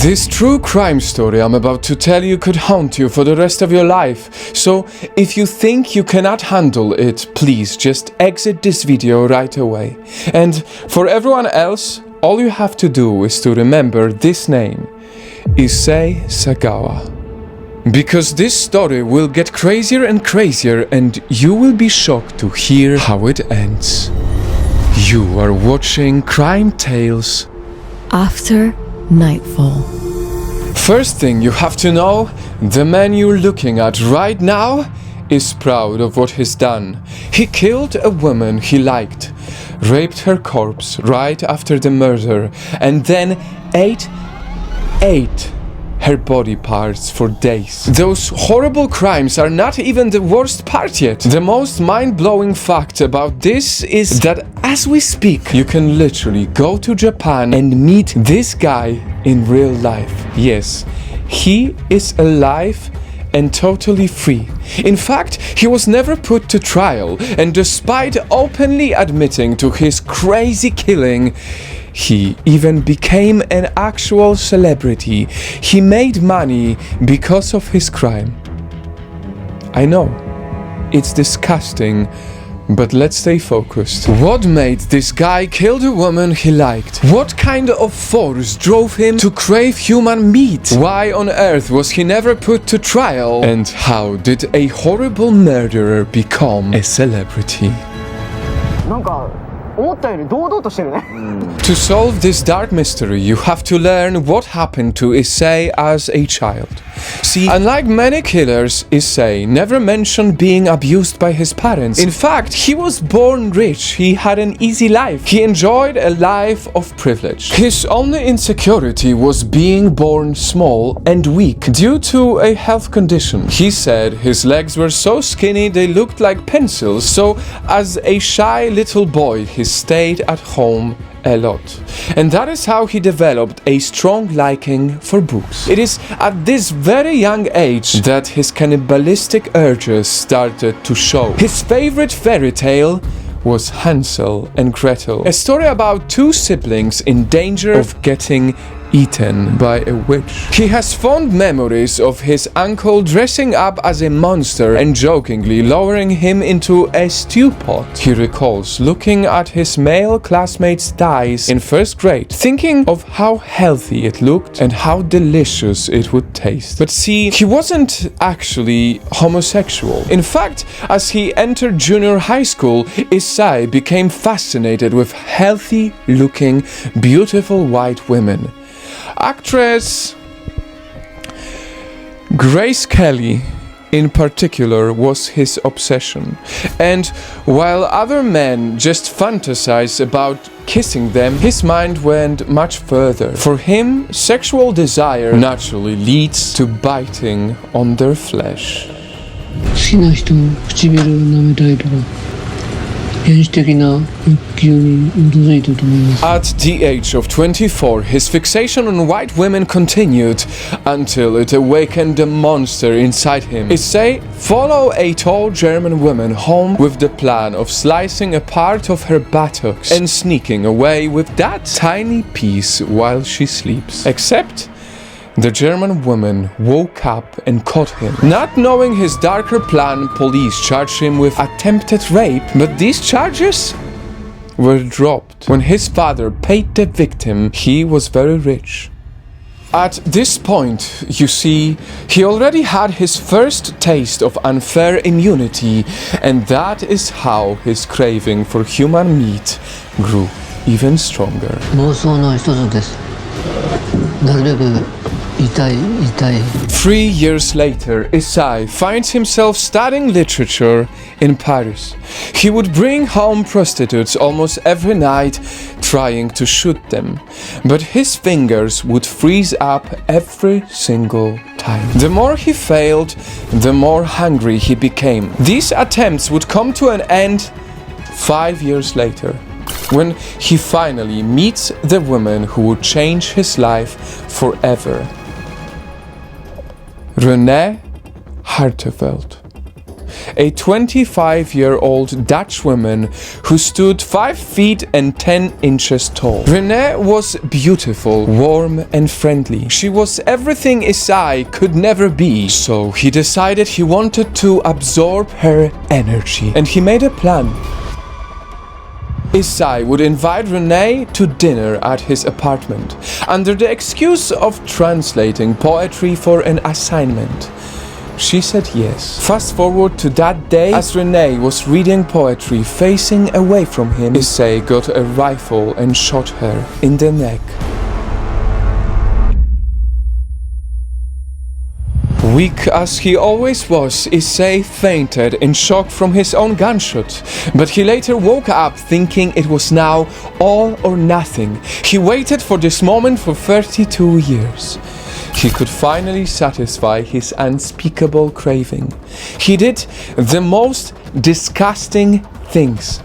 This true crime story I'm about to tell you could haunt you for the rest of your life, so if you think you cannot handle it, please just exit this video right away. And for everyone else, all you have to do is to remember this name, Issei Sagawa. Because this story will get crazier and crazier, and you will be shocked to hear how it ends. You are watching Crime Tales After Nightfall. First thing you have to know, the man you're looking at right now is proud of what he's done. He killed a woman he liked, raped her corpse right after the murder, and then ate her body parts for days. Those horrible crimes are not even the worst part yet. The most mind-blowing fact about this is that as we speak, you can literally go to Japan and meet this guy in real life. Yes, he is alive and totally free. In fact, he was never put to trial, and despite openly admitting to his crazy killing, he even became an actual celebrity. He made money because of his crime. I know, it's disgusting, but let's stay focused. What made this guy kill the woman he liked? What kind of force drove him to crave human meat? Why on earth was he never put to trial? And how did a horrible murderer become a celebrity? To solve this dark mystery, you have to learn what happened to Issei as a child. See, unlike many killers, Issei never mentioned being abused by his parents. In fact, he was born rich. He had an easy life. He enjoyed a life of privilege. His only insecurity was being born small and weak due to a health condition. He said his legs were so skinny they looked like pencils, so as a shy little boy, he stayed at home a lot. And that is how he developed a strong liking for books. It is at this very young age that his cannibalistic urges started to show. His favorite fairy tale was Hansel and Gretel, a story about two siblings in danger of getting eaten by a witch. He has fond memories of his uncle dressing up as a monster and jokingly lowering him into a stew pot. He recalls looking at his male classmates' thighs in first grade, thinking of how healthy it looked and how delicious it would taste. But see, he wasn't actually homosexual. In fact, as he entered junior high school, Issei became fascinated with healthy-looking, beautiful white women. Actress Grace Kelly in particular was his obsession, and while other men just fantasized about kissing them, his mind went much further. For him, sexual desire naturally leads to biting on their flesh. At the age of 24, his fixation on white women continued until it awakened the monster inside him. Issei followed a tall German woman home with the plan of slicing a part of her buttocks and sneaking away with that tiny piece while she sleeps. Except the German woman woke up and caught him. Not knowing his darker plan, police charged him with attempted rape, but these charges were dropped. When his father paid the victim, he was very rich. At this point, you see, he already had his first taste of unfair immunity, and that is how his craving for human meat grew even stronger. 3 years later, Issei finds himself studying literature in Paris. He would bring home prostitutes almost every night, trying to shoot them, but his fingers would freeze up every single time. The more he failed, the more hungry he became. These attempts would come to an end 5 years later, when he finally meets the woman who would change his life forever. Renée Harteveld. a 25-year-old Dutch woman who stood 5 feet and 10 inches tall. Renee was beautiful, warm and friendly. She was everything Issei could never be, so he decided he wanted to absorb her energy, and he made a plan. Issei would invite Renee to dinner at his apartment, under the excuse of translating poetry for an assignment. She said yes. Fast forward to that day, as Renee was reading poetry facing away from him, Issei got a rifle and shot her in the neck. Weak as he always was, Issei fainted in shock from his own gunshot, but he later woke up thinking it was now all or nothing. He waited for this moment for 32 years. He could finally satisfy his unspeakable craving. He did the most disgusting things.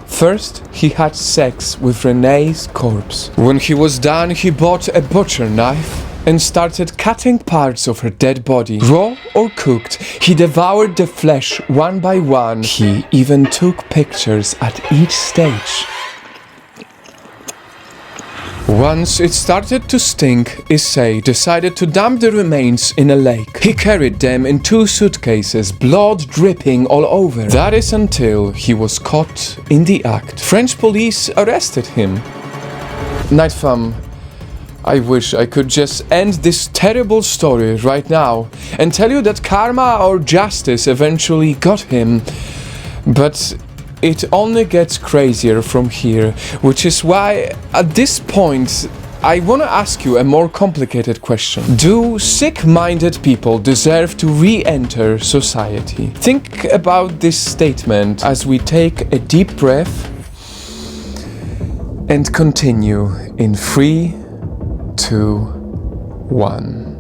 First, he had sex with Renee's corpse. When he was done, he bought a butcher knife and started cutting parts of her dead body. Raw or cooked, he devoured the flesh one by one. He even took pictures at each stage. Once it started to stink, Issei decided to dump the remains in a lake. He carried them in 2 suitcases, blood dripping all over. That is until he was caught in the act. French police arrested him. Nightfall, I wish I could just end this terrible story right now and tell you that karma or justice eventually got him. But it only gets crazier from here, which is why at this point I want to ask you a more complicated question. Do sick-minded people deserve to re-enter society? Think about this statement as we take a deep breath and continue in 3, 2, 1.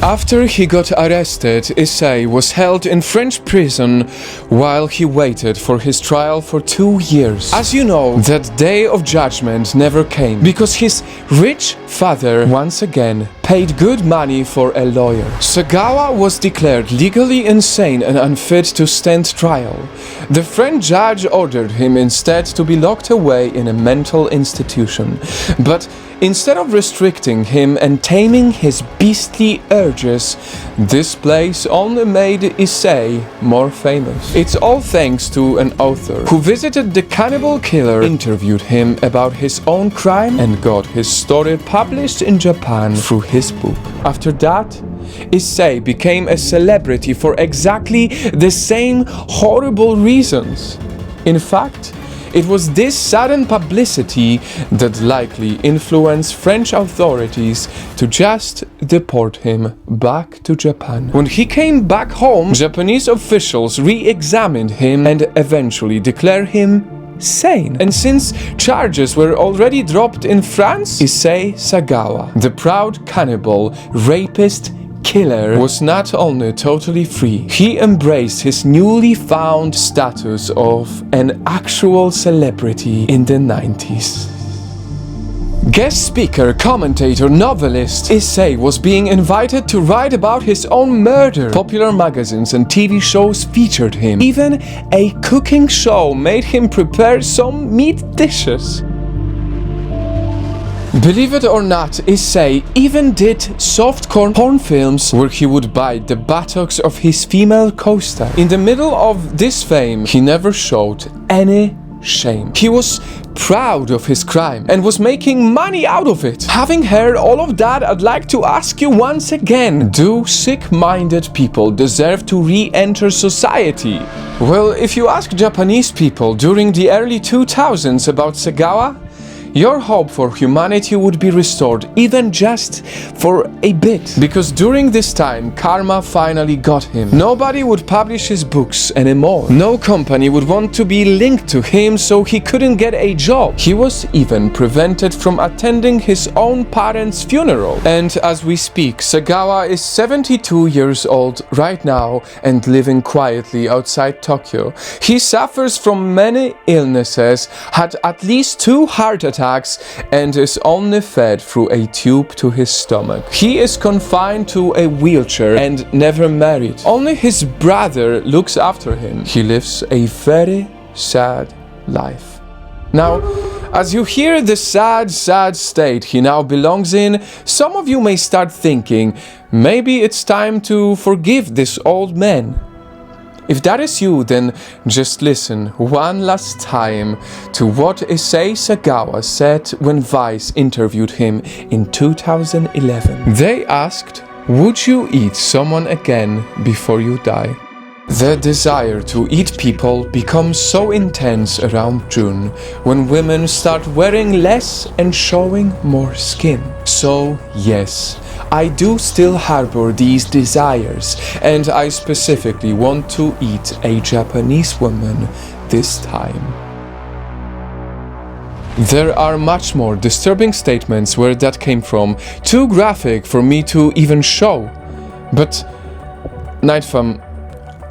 After he got arrested, Issei was held in French prison while he waited for his trial for 2 years. As you know, that day of judgment never came because his rich father once again paid good money for a lawyer. Sagawa was declared legally insane and unfit to stand trial. The French judge ordered him instead to be locked away in a mental institution. But instead of restricting him and taming his beastly urges, this place only made Issei more famous. It's all thanks to an author who visited the cannibal killer, interviewed him about his own crime, and got his story published in Japan through his book. After that, Issei became a celebrity for exactly the same horrible reasons. In fact, it was this sudden publicity that likely influenced French authorities to just deport him back to Japan. When he came back home, Japanese officials re-examined him and eventually declared him sane. And since charges were already dropped in France, Issei Sagawa, the proud cannibal, rapist, killer, was not only totally free, he embraced his newly found status of an actual celebrity in the 90s. Guest speaker, commentator, novelist, Issei was being invited to write about his own murder. Popular magazines and TV shows featured him. Even a cooking show made him prepare some meat dishes. Believe it or not, Issei even did softcore porn films where he would bite the buttocks of his female co-star. In the middle of this fame, he never showed any shame. He was proud of his crime and was making money out of it. Having heard all of that, I'd like to ask you once again, do sick-minded people deserve to re-enter society? Well, if you ask Japanese people during the early 2000s about Sagawa, your hope for humanity would be restored, even just for a bit. Because during this time, karma finally got him. Nobody would publish his books anymore. No company would want to be linked to him, so he couldn't get a job. He was even prevented from attending his own parents' funeral. And as we speak, Sagawa is 72 years old right now and living quietly outside Tokyo. He suffers from many illnesses, had at least 2 heart attacks, attacks and is only fed through a tube to his stomach. He is confined to a wheelchair and never married. Only his brother looks after him. He lives a very sad life. Now, as you hear the sad state he now belongs in, some of you may start thinking, maybe it's time to forgive this old man. If that is you, then just listen one last time to what Issei Sagawa said when Vice interviewed him in 2011. They asked, would you eat someone again before you die? The desire to eat people becomes so intense around June, when women start wearing less and showing more skin. So yes, I do still harbor these desires, and I specifically want to eat a Japanese woman this time. There are much more disturbing statements where that came from, too graphic for me to even show. But, Nightfall,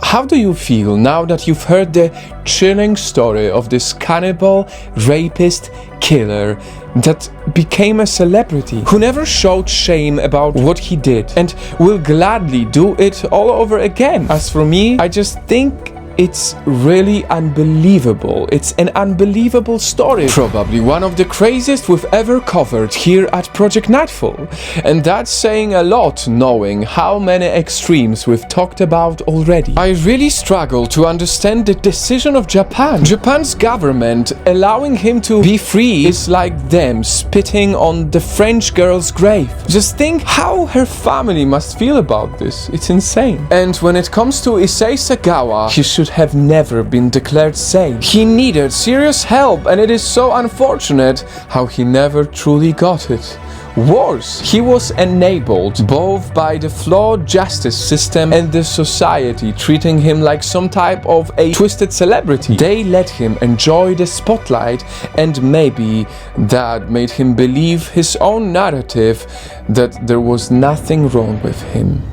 how do you feel now that you've heard the chilling story of this cannibal, rapist, killer that became a celebrity, who never showed shame about what he did and will gladly do it all over again? As for me, I just think it's really unbelievable. It's an unbelievable story. Probably one of the craziest we've ever covered here at Project Nightfall. And that's saying a lot, knowing how many extremes we've talked about already. I really struggle to understand the decision of Japan. Japan's government allowing him to be free is like them spitting on the French girl's grave. Just think how her family must feel about this. It's insane. And when it comes to Issei Sagawa, he should have never been declared sane. He needed serious help, and it is so unfortunate how he never truly got it. Worse, he was enabled both by the flawed justice system and the society treating him like some type of a twisted celebrity. They let him enjoy the spotlight, and maybe that made him believe his own narrative that there was nothing wrong with him.